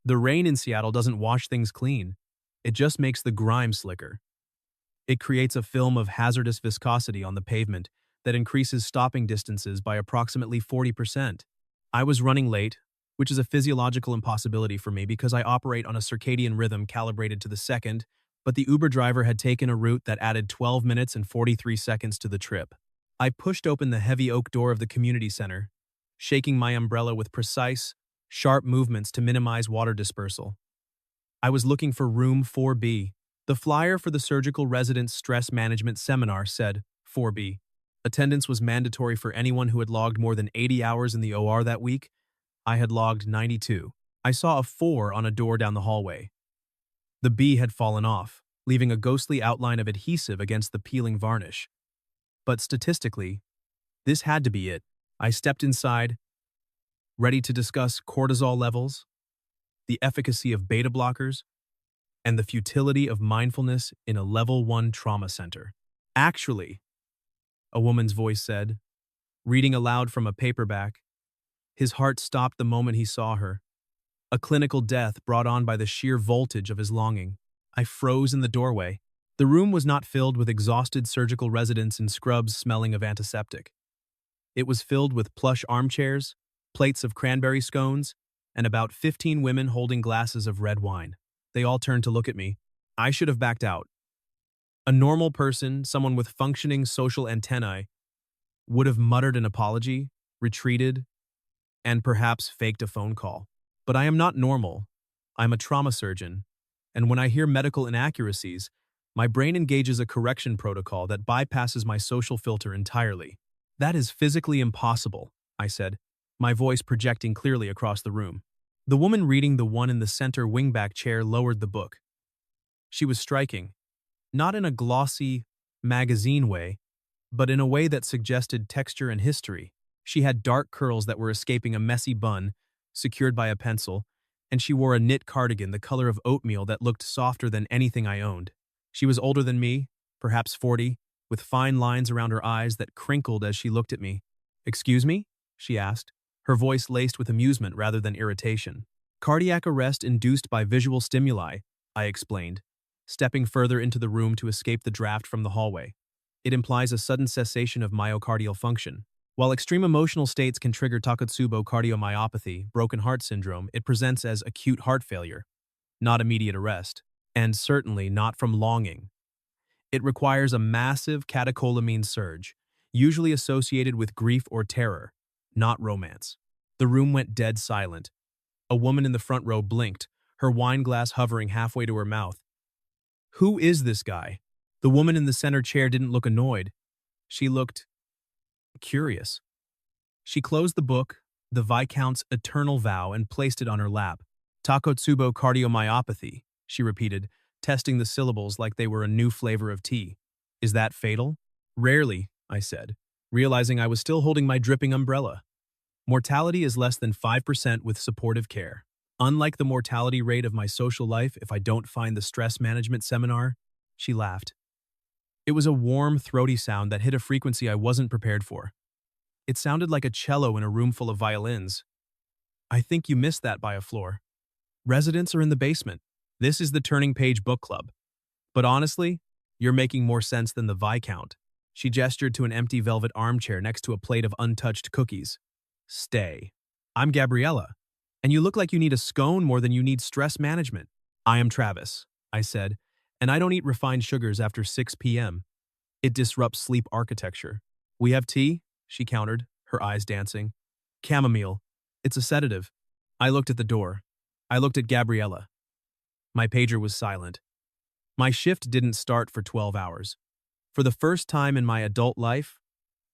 The rain in Seattle doesn't wash things clean. It just makes the grime slicker. It creates a film of hazardous viscosity on the pavement that increases stopping distances by approximately 40%. I was running late, which is a physiological impossibility for me because I operate on a circadian rhythm calibrated to the second, but the Uber driver had taken a route that added 12 minutes and 43 seconds to the trip. I pushed open the heavy oak door of the community center, shaking my umbrella with precise, sharp movements to minimize water dispersal. I was looking for room 4B. The flyer for the surgical residence stress management seminar said 4B. Attendance was mandatory for anyone who had logged more than 80 hours in the OR that week. I had logged 92. I saw a 4 on a door down the hallway. The B had fallen off, leaving a ghostly outline of adhesive against the peeling varnish. But statistically, this had to be it. I stepped inside, ready to discuss cortisol levels, the efficacy of beta blockers, and the futility of mindfulness in a level 1 trauma center. Actually, a woman's voice said, reading aloud from a paperback. His heart stopped the moment he saw her, a clinical death brought on by the sheer voltage of his longing. I froze in the doorway. The room was not filled with exhausted surgical residents in scrubs smelling of antiseptic. It was filled with plush armchairs, plates of cranberry scones, and about 15 women holding glasses of red wine. They all turned to look at me. I should have backed out. A normal person, someone with functioning social antennae, would have muttered an apology, retreated, and perhaps faked a phone call. But I am not normal. I'm a trauma surgeon, and when I hear medical inaccuracies, my brain engages a correction protocol that bypasses my social filter entirely. That is physically impossible, I said, my voice projecting clearly across the room. The woman reading the one in the center wingback chair lowered the book. She was striking, not in a glossy, magazine way, but in a way that suggested texture and history. She had dark curls that were escaping a messy bun, secured by a pencil, and she wore a knit cardigan the color of oatmeal that looked softer than anything I owned. She was older than me, perhaps 40, with fine lines around her eyes that crinkled as she looked at me. "Excuse me?" she asked, her voice laced with amusement rather than irritation. "Cardiac arrest induced by visual stimuli," I explained, stepping further into the room to escape the draft from the hallway. "It implies a sudden cessation of myocardial function. While extreme emotional states can trigger Takotsubo cardiomyopathy, broken heart syndrome, it presents as acute heart failure, not immediate arrest, and certainly not from longing. It requires a massive catecholamine surge, usually associated with grief or terror, not romance." The room went dead silent. A woman in the front row blinked, her wine glass hovering halfway to her mouth. "Who is this guy?" The woman in the center chair didn't look annoyed. She looked curious. She closed the book, the Viscount's Eternal Vow, and placed it on her lap. "Takotsubo cardiomyopathy," she repeated, testing the syllables like they were a new flavor of tea. "Is that fatal?" "Rarely," I said, realizing I was still holding my dripping umbrella. "Mortality is less than 5% with supportive care. Unlike the mortality rate of my social life if I don't find the stress management seminar," she laughed. It was a warm, throaty sound that hit a frequency I wasn't prepared for. It sounded like a cello in a room full of violins. "I think you missed that by a floor. Residents are in the basement. This is the Turning Page Book Club. But honestly, you're making more sense than the Viscount." She gestured to an empty velvet armchair next to a plate of untouched cookies. "Stay. I'm Gabriella, and you look like you need a scone more than you need stress management." "I am Travis," I said, "and I don't eat refined sugars after 6 p.m. It disrupts sleep architecture." "We have tea?" she countered, her eyes dancing. "Chamomile. It's a sedative." I looked at the door. I looked at Gabriella. My pager was silent. My shift didn't start for 12 hours. For the first time in my adult life,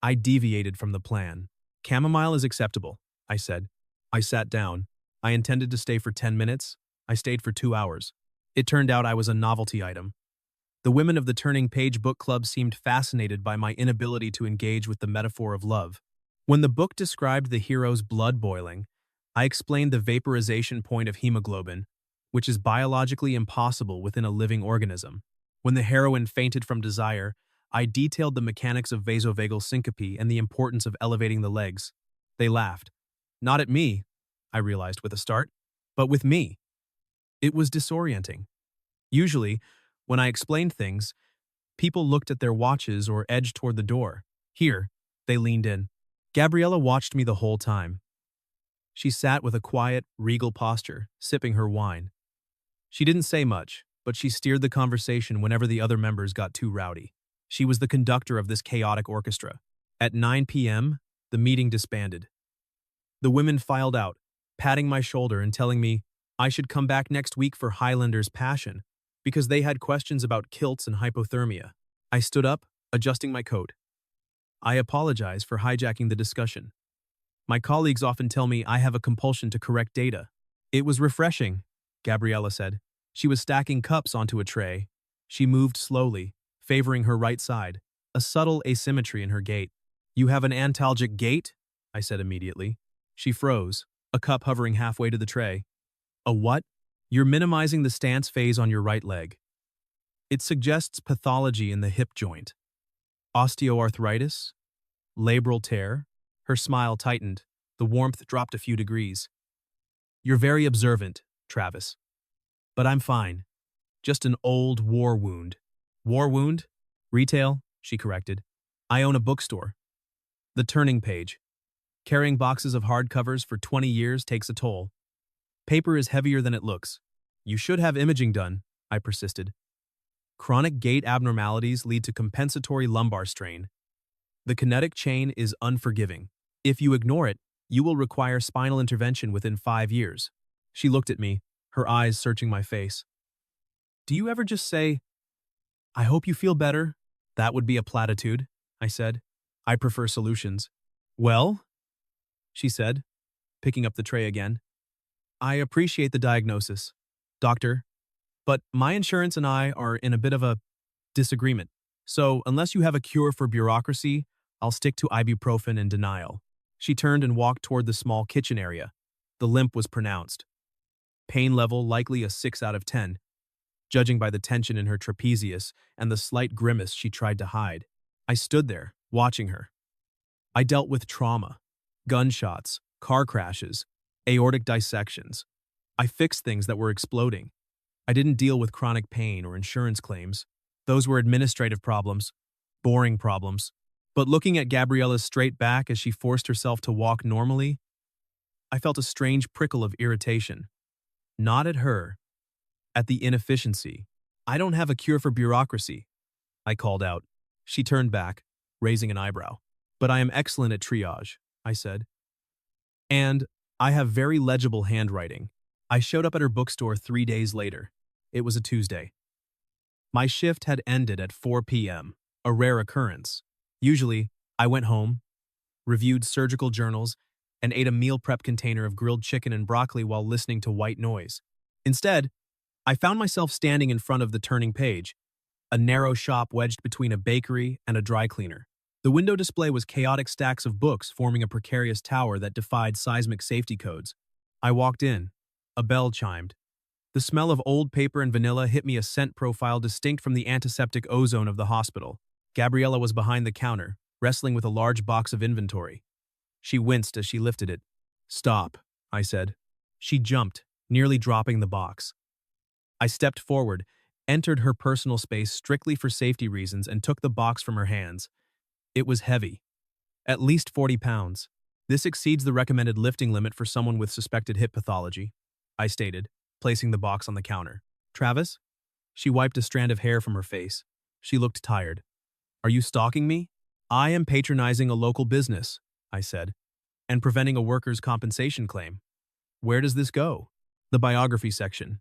I deviated from the plan. "Chamomile is acceptable," I said. I sat down. I intended to stay for 10 minutes. I stayed for 2 hours. It turned out I was a novelty item. The women of the Turning Page Book Club seemed fascinated by my inability to engage with the metaphor of love. When the book described the hero's blood boiling, I explained the vaporization point of hemoglobin, which is biologically impossible within a living organism. When the heroine fainted from desire, I detailed the mechanics of vasovagal syncope and the importance of elevating the legs. They laughed. Not at me, I realized with a start, but with me. It was disorienting. Usually, when I explained things, people looked at their watches or edged toward the door. Here, they leaned in. Gabriella watched me the whole time. She sat with a quiet, regal posture, sipping her wine. She didn't say much, but she steered the conversation whenever the other members got too rowdy. She was the conductor of this chaotic orchestra. At 9 p.m., the meeting disbanded. The women filed out, patting my shoulder and telling me I should come back next week for Highlander's Passion because they had questions about kilts and hypothermia. I stood up, adjusting my coat. I apologize for hijacking the discussion. My colleagues often tell me I have a compulsion to correct data. It was refreshing, Gabriella said. She was stacking cups onto a tray. She moved slowly, favoring her right side, a subtle asymmetry in her gait. You have an antalgic gait? I said immediately. She froze, a cup hovering halfway to the tray. A what? You're minimizing the stance phase on your right leg. It suggests pathology in the hip joint. Osteoarthritis? Labral tear? Her smile tightened. The warmth dropped a few degrees. You're very observant, Travis. But I'm fine. Just an old war wound. War wound? Retail, she corrected. I own a bookstore. The Turning Page. Carrying boxes of hardcovers for 20 years takes a toll. Paper is heavier than it looks. You should have imaging done, I persisted. Chronic gait abnormalities lead to compensatory lumbar strain. The kinetic chain is unforgiving. If you ignore it, you will require spinal intervention within 5 years. She looked at me, her eyes searching my face. Do you ever just say, I hope you feel better? That would be a platitude, I said. I prefer solutions. Well, she said, picking up the tray again. I appreciate the diagnosis, doctor, but my insurance and I are in a bit of a disagreement. So unless you have a cure for bureaucracy, I'll stick to ibuprofen and denial. She turned and walked toward the small kitchen area. The limp was pronounced. Pain level likely a 6 out of 10, judging by the tension in her trapezius and the slight grimace she tried to hide. I stood there, watching her. I dealt with trauma, gunshots, car crashes, aortic dissections. I fixed things that were exploding. I didn't deal with chronic pain or insurance claims. Those were administrative problems, boring problems. But looking at Gabriella's straight back as she forced herself to walk normally, I felt a strange prickle of irritation. Not at her, at the inefficiency. I don't have a cure for bureaucracy, I called out. She turned back, raising an eyebrow. But I am excellent at triage, I said. And I have very legible handwriting. I showed up at her bookstore 3 days later. It was a Tuesday. My shift had ended at 4 p.m., a rare occurrence. Usually, I went home, reviewed surgical journals, and ate a meal prep container of grilled chicken and broccoli while listening to white noise. Instead, I found myself standing in front of the Turning Page, a narrow shop wedged between a bakery and a dry cleaner. The window display was chaotic stacks of books forming a precarious tower that defied seismic safety codes. I walked in. A bell chimed. The smell of old paper and vanilla hit me a scent profile distinct from the antiseptic ozone of the hospital. Gabriella was behind the counter, wrestling with a large box of inventory. She winced as she lifted it. Stop, I said. She jumped, nearly dropping the box. I stepped forward, entered her personal space strictly for safety reasons, and took the box from her hands. It was heavy. At least 40 pounds. This exceeds the recommended lifting limit for someone with suspected hip pathology, I stated, placing the box on the counter. Travis? She wiped a strand of hair from her face. She looked tired. Are you stalking me? I am patronizing a local business, I said, and preventing a workers' compensation claim. Where does this go? The biography section.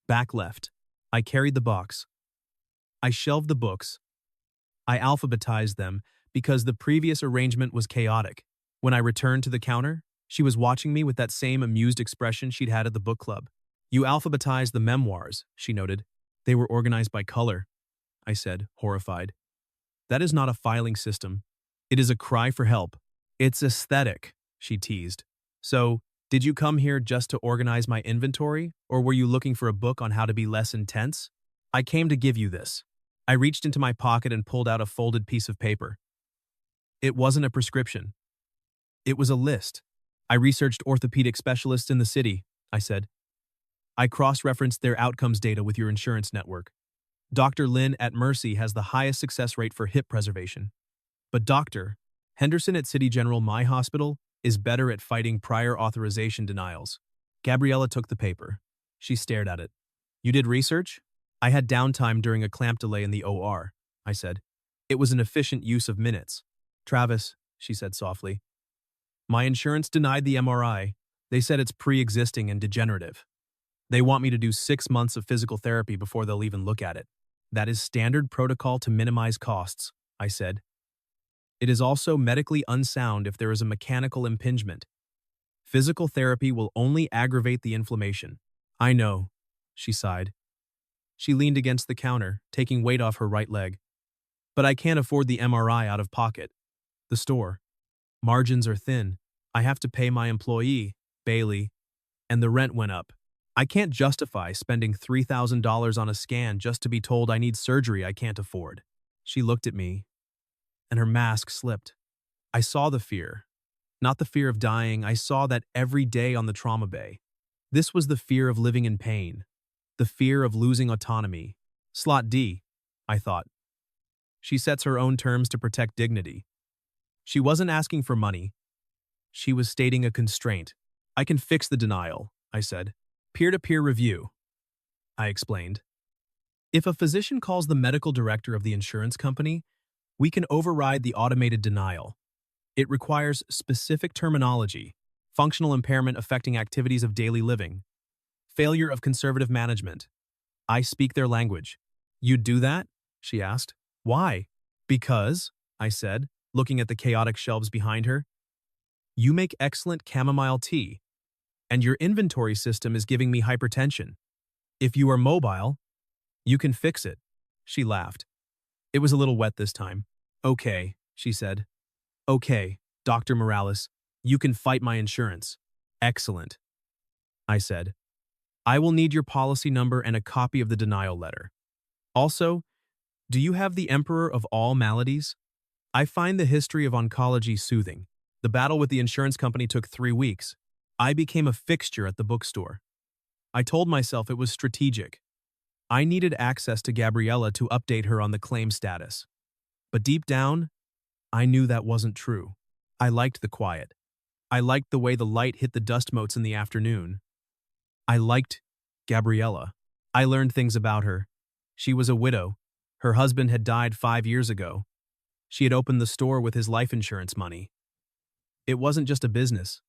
Back left. I carried the box. I shelved the books. I alphabetized them because the previous arrangement was chaotic. When I returned to the counter, she was watching me with that same amused expression she'd had at the book club. You alphabetized the memoirs, she noted. They were organized by color, I said, horrified. That is not a filing system. It is a cry for help. It's aesthetic, she teased. So, did you come here just to organize my inventory, or were you looking for a book on how to be less intense? I came to give you this. I reached into my pocket and pulled out a folded piece of paper. It wasn't a prescription. It was a list. I researched orthopedic specialists in the city, I said. I cross-referenced their outcomes data with your insurance network. Dr. Lin at Mercy has the highest success rate for hip preservation. But Dr. Henderson at City General My Hospital is better at fighting prior authorization denials. Gabriella took the paper. She stared at it. You did research? I had downtime during a clamp delay in the OR, I said. It was an efficient use of minutes. Travis, she said softly. My insurance denied the MRI. They said it's pre-existing and degenerative. They want me to do 6 months of physical therapy before they'll even look at it. That is standard protocol to minimize costs, I said. It is also medically unsound if there is a mechanical impingement. Physical therapy will only aggravate the inflammation. I know, she sighed. She leaned against the counter, taking weight off her right leg. But I can't afford the MRI out of pocket. The store. Margins are thin. I have to pay my employee, Bailey, and the rent went up. I can't justify spending $3,000 on a scan just to be told I need surgery I can't afford. She looked at me, and her mask slipped. I saw the fear. Not the fear of dying, I saw that every day on the trauma bay. This was the fear of living in pain. The fear of losing autonomy. Slot D, I thought. She sets her own terms to protect dignity. She wasn't asking for money. She was stating a constraint. I can fix the denial, I said. Peer-to-peer review, I explained. If a physician calls the medical director of the insurance company, we can override the automated denial. It requires specific terminology, functional impairment affecting activities of daily living, failure of conservative management. I speak their language. You'd do that? She asked. Why? Because, I said, looking at the chaotic shelves behind her. You make excellent chamomile tea, and your inventory system is giving me hypertension. If you are mobile, you can fix it. She laughed. It was a little wet this time. Okay, she said. Okay, Dr. Morales, you can fight my insurance. Excellent, I said. I will need your policy number and a copy of the denial letter. Also, do you have the Emperor of all maladies? I find the history of oncology soothing. The battle with the insurance company took 3 weeks. I became a fixture at the bookstore. I told myself it was strategic. I needed access to Gabriella to update her on the claim status. But deep down, I knew that wasn't true. I liked the quiet. I liked the way the light hit the dust motes in the afternoon. I liked Gabriella. I learned things about her. She was a widow. Her husband had died 5 years ago. She had opened the store with his life insurance money. It wasn't just a business.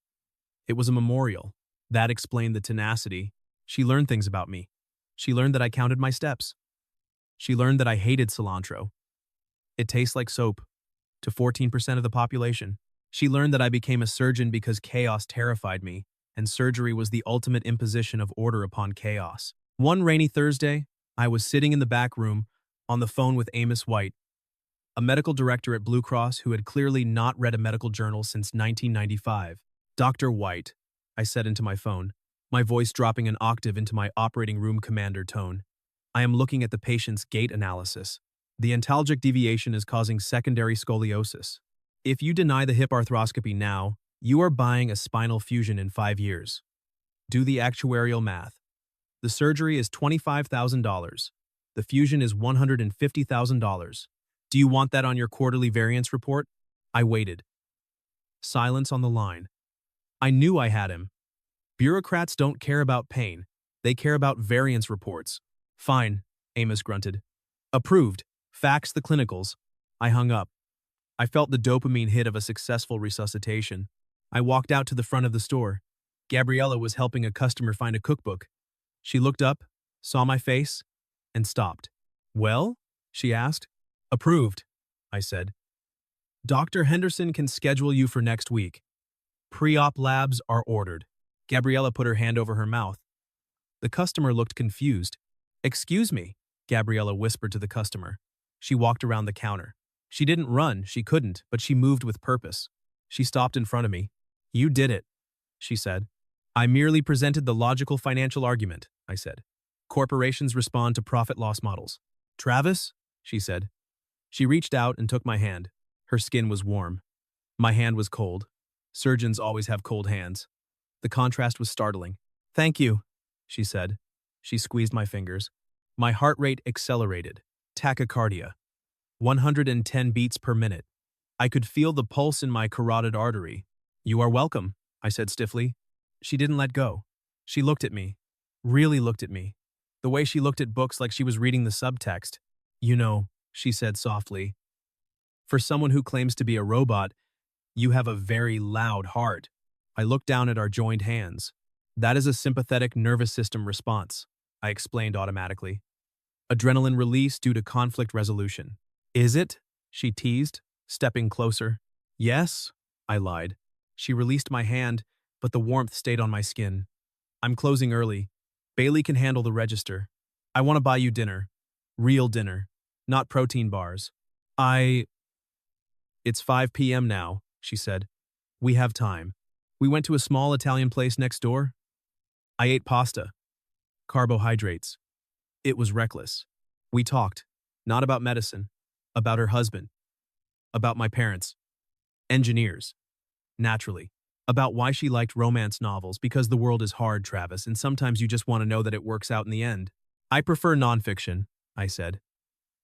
It was a memorial. That explained the tenacity. She learned things about me. She learned that I counted my steps. She learned that I hated cilantro. It tastes like soap to 14% of the population. She learned that I became a surgeon because chaos terrified me, and surgery was the ultimate imposition of order upon chaos. One rainy Thursday, I was sitting in the back room on the phone with Amos White, a medical director at Blue Cross who had clearly not read a medical journal since 1995. Dr. White, I said into my phone, my voice dropping an octave into my operating room commander tone. I am looking at the patient's gait analysis. The antalgic deviation is causing secondary scoliosis. If you deny the hip arthroscopy now, you are buying a spinal fusion in 5 years. Do the actuarial math. The surgery is $25,000. The fusion is $150,000. Do you want that on your quarterly variance report? I waited. Silence on the line. I knew I had him. Bureaucrats don't care about pain. They care about variance reports. Fine, Amos grunted. Approved. Fax the clinicals. I hung up. I felt the dopamine hit of a successful resuscitation. I walked out to the front of the store. Gabriella was helping a customer find a cookbook. She looked up, saw my face, and stopped. Well? She asked. Approved, I said. Dr. Henderson can schedule you for next week. Pre-op labs are ordered. Gabriella put her hand over her mouth. The customer looked confused. Excuse me, Gabriella whispered to the customer. She walked around the counter. She didn't run, she couldn't, but she moved with purpose. She stopped in front of me. You did it, she said. I merely presented the logical financial argument, I said. Corporations respond to profit-loss models. Travis, she said. She reached out and took my hand. Her skin was warm. My hand was cold. Surgeons always have cold hands. The contrast was startling. Thank you, she said. She squeezed my fingers. My heart rate accelerated. Tachycardia. 110 beats per minute. I could feel the pulse in my carotid artery. You are welcome, I said stiffly. She didn't let go. She looked at me. Really looked at me. The way she looked at books like she was reading the subtext. You know, she said softly. For someone who claims to be a robot, you have a very loud heart. I looked down at our joined hands. That is a sympathetic nervous system response, I explained automatically. Adrenaline release due to conflict resolution. Is it? She teased, stepping closer. Yes, I lied. She released my hand, but the warmth stayed on my skin. I'm closing early. Bailey can handle the register. I want to buy you dinner. Real dinner. Not protein bars. It's 5 p.m. now, she said. We have time. We went to a small Italian place next door. I ate pasta. Carbohydrates. It was reckless. We talked, not about medicine, about her husband, about my parents, engineers, naturally, about why she liked romance novels because the world is hard, Travis, and sometimes you just want to know that it works out in the end. I prefer nonfiction, I said.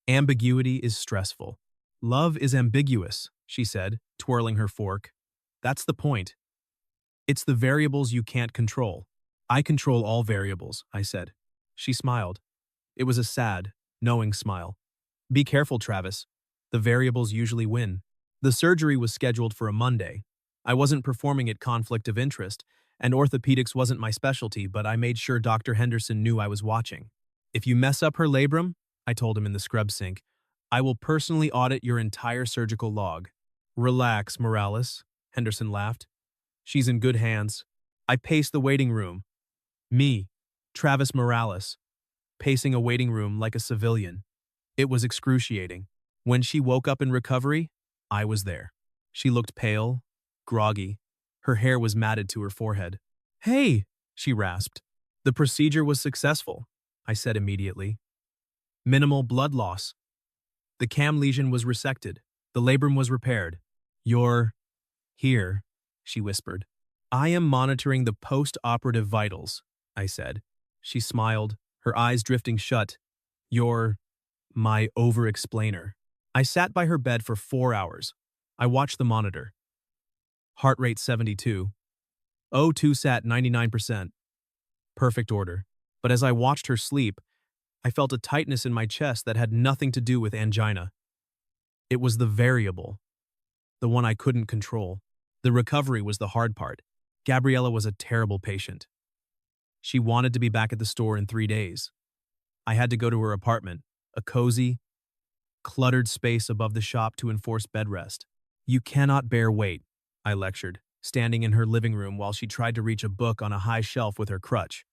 Ambiguity is stressful. Love is ambiguous, she said, twirling her fork. That's the point. It's the variables you can't control. I control all variables, I said. She smiled. It was a sad, knowing smile. Be careful, Travis. The variables usually win. The surgery was scheduled for a Monday. I wasn't performing at conflict of interest, and orthopedics wasn't my specialty, but I made sure Dr. Henderson knew I was watching. If you mess up her labrum, I told him in the scrub sink, I will personally audit your entire surgical log. Relax, Morales, Henderson laughed. She's in good hands. I paced the waiting room. Me, Travis Morales, pacing a waiting room like a civilian. It was excruciating. When she woke up in recovery, I was there. She looked pale, groggy. Her hair was matted to her forehead. Hey, she rasped. The procedure was successful, I said immediately. Minimal blood loss. The cam lesion was resected. The labrum was repaired. You're here, she whispered. I am monitoring the post-operative vitals, I said. She smiled, her eyes drifting shut. You're my over-explainer. I sat by her bed for 4 hours. I watched the monitor. Heart rate 72. O2 sat 99%. Perfect order. But as I watched her sleep, I felt a tightness in my chest that had nothing to do with angina. It was the variable, the one I couldn't control. The recovery was the hard part. Gabriella was a terrible patient. She wanted to be back at the store in 3 days. I had to go to her apartment, a cozy, cluttered space above the shop to enforce bed rest. You cannot bear weight, I lectured, standing in her living room while she tried to reach a book on a high shelf with her crutch.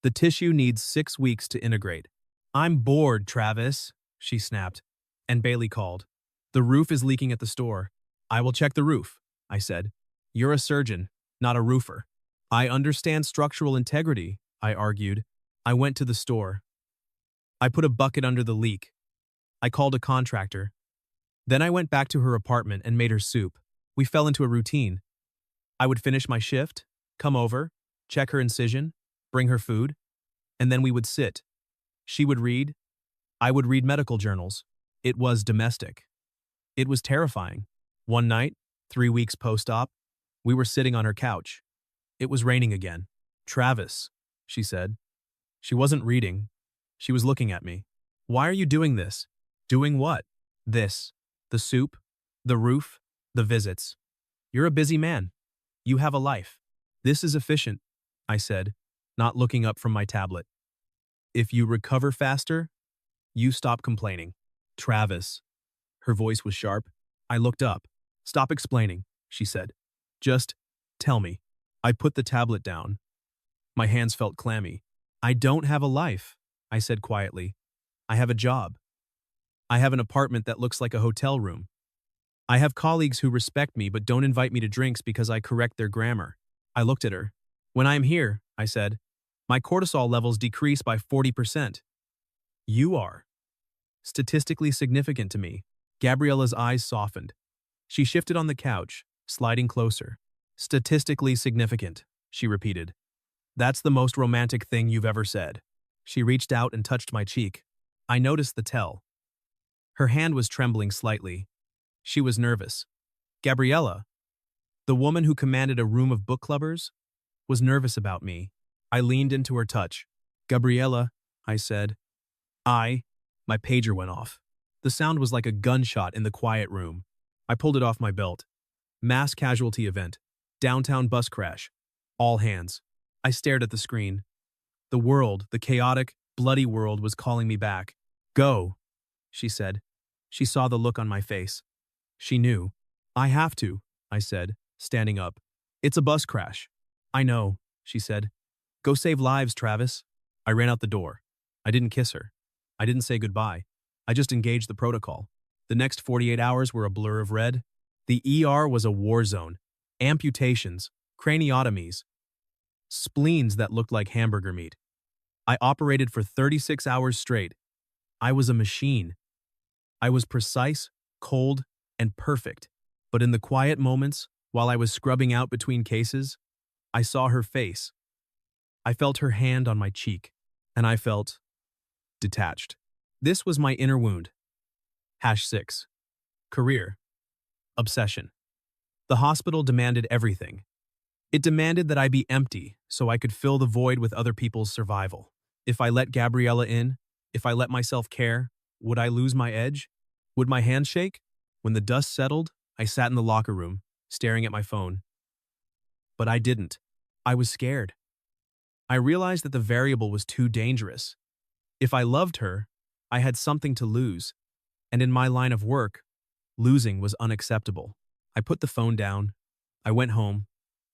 The tissue needs 6 weeks to integrate. I'm bored, Travis, she snapped, and Bailey called. The roof is leaking at the store. I will check the roof, I said. You're a surgeon, not a roofer. I understand structural integrity, I argued. I went to the store. I put a bucket under the leak. I called a contractor. Then I went back to her apartment and made her soup. We fell into a routine. I would finish my shift, come over, check her incision, bring her food, and then we would sit. She would read. I would read medical journals. It was domestic. It was terrifying. One night, 3 weeks post-op, we were sitting on her couch. It was raining again. Travis, she said. She wasn't reading. She was looking at me. Why are you doing this? Doing what? This. The soup, the roof, the visits. You're a busy man. You have a life. This is efficient, I said, not looking up from my tablet. If you recover faster, you stop complaining. Travis. Her voice was sharp. I looked up. Stop explaining, she said. Just tell me. I put the tablet down. My hands felt clammy. I don't have a life, I said quietly. I have a job. I have an apartment that looks like a hotel room. I have colleagues who respect me but don't invite me to drinks because I correct their grammar. I looked at her. When I am here, I said, my cortisol levels decrease by 40%. You are statistically significant to me. Gabriella's eyes softened. She shifted on the couch, sliding closer. Statistically significant, she repeated. That's the most romantic thing you've ever said. She reached out and touched my cheek. I noticed the tell. Her hand was trembling slightly. She was nervous. Gabriella, the woman who commanded a room of book clubbers, was nervous about me. I leaned into her touch. Gabriella, I said. My pager went off. The sound was like a gunshot in the quiet room. I pulled it off my belt. Mass casualty event. Downtown bus crash. All hands. I stared at the screen. The world, the chaotic, bloody world, was calling me back. Go, she said. She saw the look on my face. She knew. I have to, I said, standing up. It's a bus crash. I know, she said. Go save lives, Travis. I ran out the door. I didn't kiss her. I didn't say goodbye. I just engaged the protocol. The next 48 hours were a blur of red. The ER was a war zone. Amputations, craniotomies, spleens that looked like hamburger meat. I operated for 36 hours straight. I was a machine. I was precise, cold, and perfect. But in the quiet moments, while I was scrubbing out between cases, I saw her face. I felt her hand on my cheek, and I felt detached. This was my inner wound. #6. Career. Obsession. The hospital demanded everything. It demanded that I be empty so I could fill the void with other people's survival. If I let Gabriella in, if I let myself care, would I lose my edge? Would my hands shake? When the dust settled, I sat in the locker room, staring at my phone. But I didn't. I was scared. I realized that the variable was too dangerous. If I loved her, I had something to lose, and in my line of work, losing was unacceptable. I put the phone down. I went home.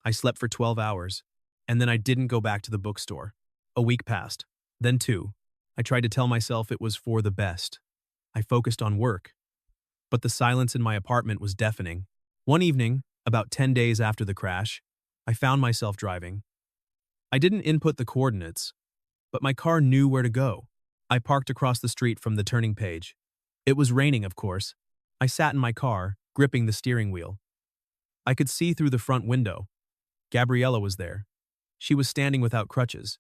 I slept for 12 hours, and then I didn't go back to the bookstore. A week passed, then 2. I tried to tell myself it was for the best. I focused on work, but the silence in my apartment was deafening. One evening, about 10 days after the crash, I found myself driving. I didn't input the coordinates, but my car knew where to go. I parked across the street from the turning page. It was raining, of course. I sat in my car, gripping the steering wheel. I could see through the front window. Gabriella was there. She was standing without crutches.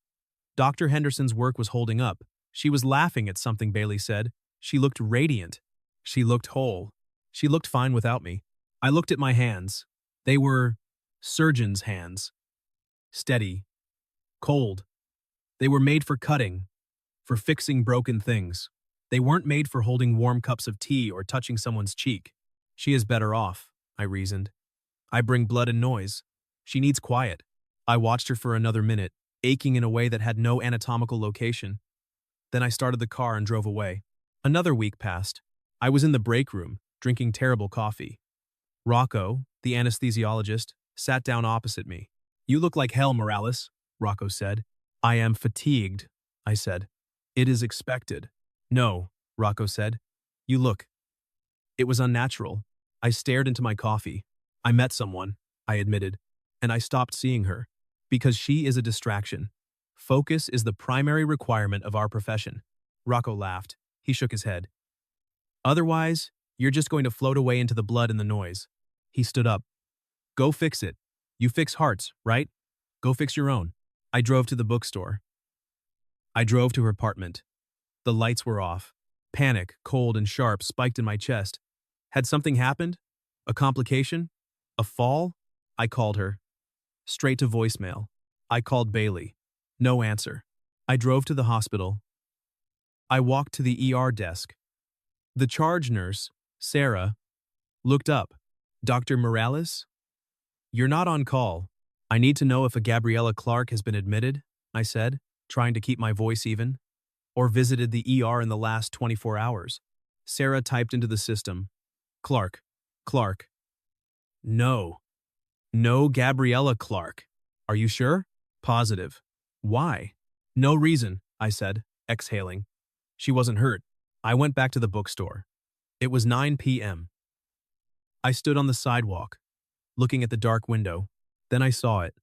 Dr. Henderson's work was holding up. She was laughing at something Bailey said. She looked radiant. She looked whole. She looked fine without me. I looked at my hands. They were surgeon's hands. Steady. Cold. They were made for cutting, for fixing broken things. They weren't made for holding warm cups of tea or touching someone's cheek. She is better off, I reasoned. I bring blood and noise. She needs quiet. I watched her for another minute, aching in a way that had no anatomical location. Then I started the car and drove away. Another week passed. I was in the break room, drinking terrible coffee. Rocco, the anesthesiologist, sat down opposite me. You look like hell, Morales, Rocco said. I am fatigued, I said. It is expected. No, Rocco said. You look. It was unnatural. I stared into my coffee. I met someone, I admitted, and I stopped seeing her. Because she is a distraction. Focus is the primary requirement of our profession. Rocco laughed. He shook his head. Otherwise, you're just going to float away into the blood and the noise. He stood up. Go fix it. You fix hearts, right? Go fix your own. I drove to the bookstore. I drove to her apartment. The lights were off. Panic, cold and sharp, spiked in my chest. Had something happened? A complication? A fall? I called her. Straight to voicemail. I called Bailey. No answer. I drove to the hospital. I walked to the ER desk. The charge nurse, Sarah, looked up. Dr. Morales? You're not on call. I need to know if a Gabriella Clark has been admitted, I said, trying to keep my voice even, or visited the ER in the last 24 hours. Sarah typed into the system. Clark. No. No Gabriella Clark. Are you sure? Positive. Why? No reason, I said, exhaling. She wasn't hurt. I went back to the bookstore. It was 9 p.m. I stood on the sidewalk, looking at the dark window. Then I saw it.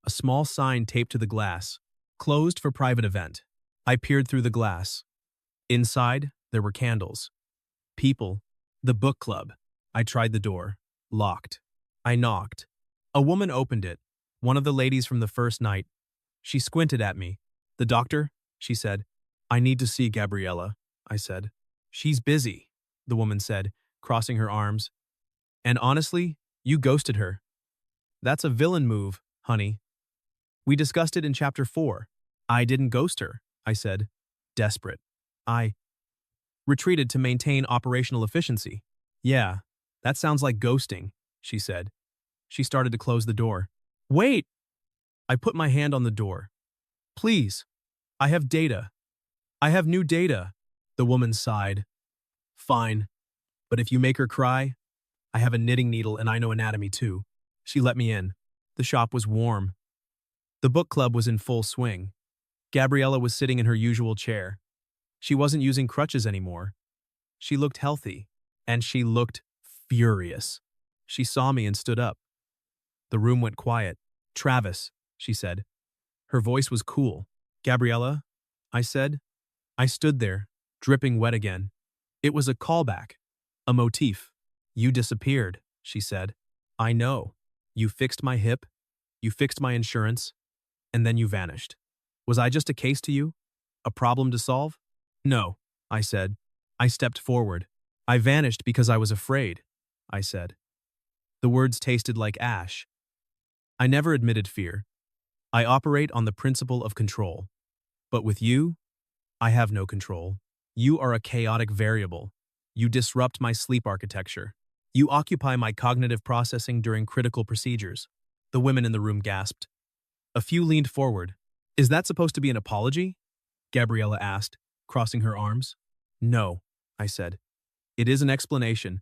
A small sign taped to the glass. Closed for private event. I peered through the glass. Inside, there were candles. People. The book club. I tried the door. Locked. I knocked. A woman opened it. One of the ladies from the first night. She squinted at me. The doctor? She said. I need to see Gabriella, I said. She's busy, the woman said, crossing her arms. And honestly, you ghosted her. That's a villain move, honey. We discussed it in chapter 4. I didn't ghost her, I said, desperate. I retreated to maintain operational efficiency. Yeah, that sounds like ghosting, she said. She started to close the door. Wait! I put my hand on the door. Please, I have data. I have new data, the woman sighed. Fine, but if you make her cry, I have a knitting needle and I know anatomy too. She let me in. The shop was warm. The book club was in full swing. Gabriella was sitting in her usual chair. She wasn't using crutches anymore. She looked healthy, and she looked furious. She saw me and stood up. The room went quiet. Travis, she said. Her voice was cool. Gabriella, I said. I stood there, dripping wet again. It was a callback, a motif. You disappeared, she said. I know. You fixed my hip, you fixed my insurance, and then you vanished. Was I just a case to you? A problem to solve? No, I said. I stepped forward. I vanished because I was afraid, I said. The words tasted like ash. I never admitted fear. I operate on the principle of control. But with you, I have no control. You are a chaotic variable. You disrupt my sleep architecture. You occupy my cognitive processing during critical procedures. The women in the room gasped. A few leaned forward. Is that supposed to be an apology? Gabriella asked, crossing her arms. No, I said. It is an explanation.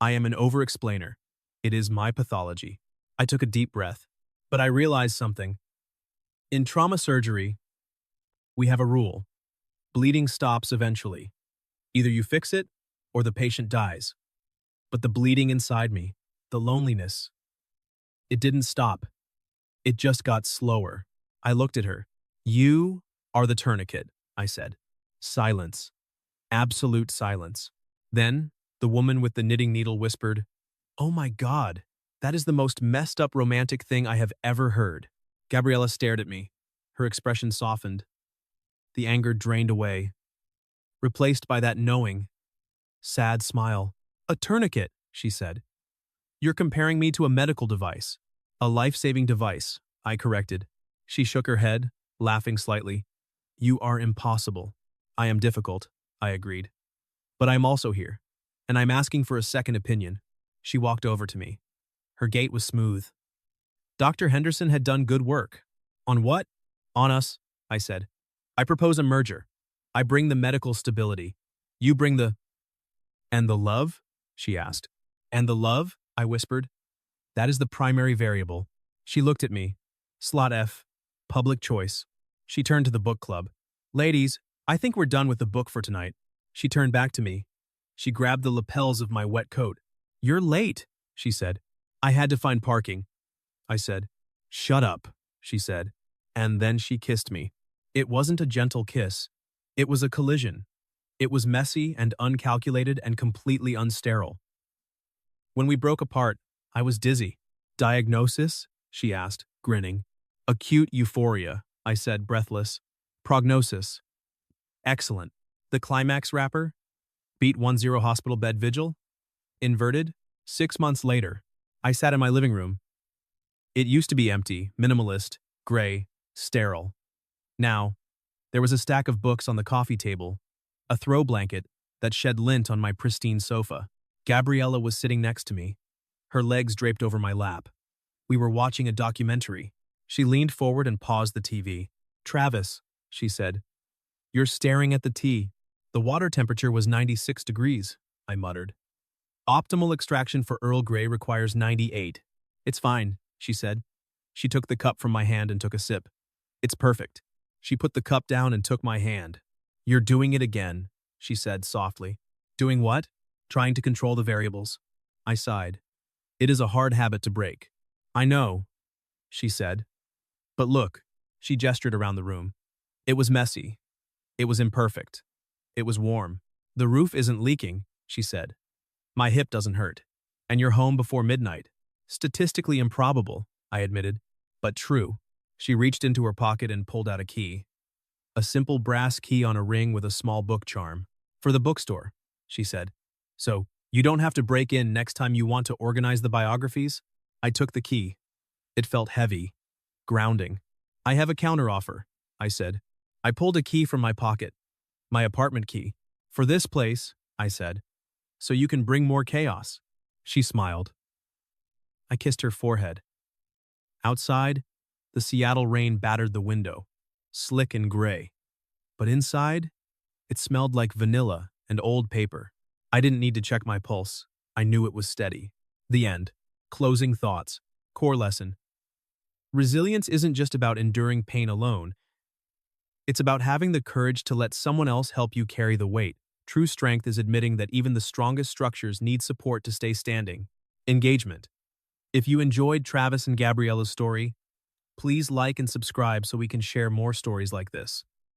I am an over-explainer. It is my pathology. I took a deep breath. But I realized something. In trauma surgery, we have a rule. Bleeding stops eventually. Either you fix it, or the patient dies. But the bleeding inside me, the loneliness, it didn't stop. It just got slower. I looked at her. You are the tourniquet, I said. Silence. Absolute silence. Then, the woman with the knitting needle whispered, Oh my God, that is the most messed up romantic thing I have ever heard. Gabriella stared at me. Her expression softened. The anger drained away, replaced by that knowing, sad smile. A tourniquet, she said. You're comparing me to a medical device. A life-saving device, I corrected. She shook her head, laughing slightly. You are impossible. I am difficult, I agreed. But I'm also here, and I'm asking for a second opinion. She walked over to me. Her gait was smooth. Dr. Henderson had done good work. On what? On us, I said. I propose a merger. I bring the medical stability. You bring the... And the love? She asked. And the love? I whispered. That is the primary variable. She looked at me. Slot F. Public choice. She turned to the book club. Ladies, I think we're done with the book for tonight. She turned back to me. She grabbed the lapels of my wet coat. You're late, she said. I had to find parking. I said. Shut up, she said. And then she kissed me. It wasn't a gentle kiss. It was a collision. It was messy and uncalculated and completely unsterile. When we broke apart, I was dizzy. Diagnosis? She asked, grinning. Acute euphoria, I said, breathless. Prognosis. Excellent. The climax wrapper? Beat 1-0 hospital bed vigil? Inverted? 6 months later. I sat in my living room. It used to be empty, minimalist, gray, sterile. Now, there was a stack of books on the coffee table, a throw blanket that shed lint on my pristine sofa. Gabriella was sitting next to me, her legs draped over my lap. We were watching a documentary. She leaned forward and paused the TV. Travis, she said, you're staring at the tea. The water temperature was 96 degrees, I muttered. Optimal extraction for Earl Grey requires 98. It's fine, she said. She took the cup from my hand and took a sip. It's perfect. She put the cup down and took my hand. You're doing it again, she said softly. Doing what? Trying to control the variables. I sighed. It is a hard habit to break. I know, she said. But look, she gestured around the room. It was messy. It was imperfect. It was warm. The roof isn't leaking, she said. My hip doesn't hurt. And you're home before midnight. Statistically improbable, I admitted, but true. She reached into her pocket and pulled out a key. A simple brass key on a ring with a small book charm. For the bookstore, she said. So, you don't have to break in next time you want to organize the biographies? I took the key. It felt heavy, grounding. I have a counteroffer, I said. I pulled a key from my pocket. My apartment key. For this place, I said. So you can bring more chaos. She smiled. I kissed her forehead. Outside, the Seattle rain battered the window, slick and gray. But inside, it smelled like vanilla and old paper. I didn't need to check my pulse. I knew it was steady. The end. Closing thoughts. Core lesson. Resilience isn't just about enduring pain alone. It's about having the courage to let someone else help you carry the weight. True strength is admitting that even the strongest structures need support to stay standing. Engagement. If you enjoyed Travis and Gabriella's story, please like and subscribe so we can share more stories like this.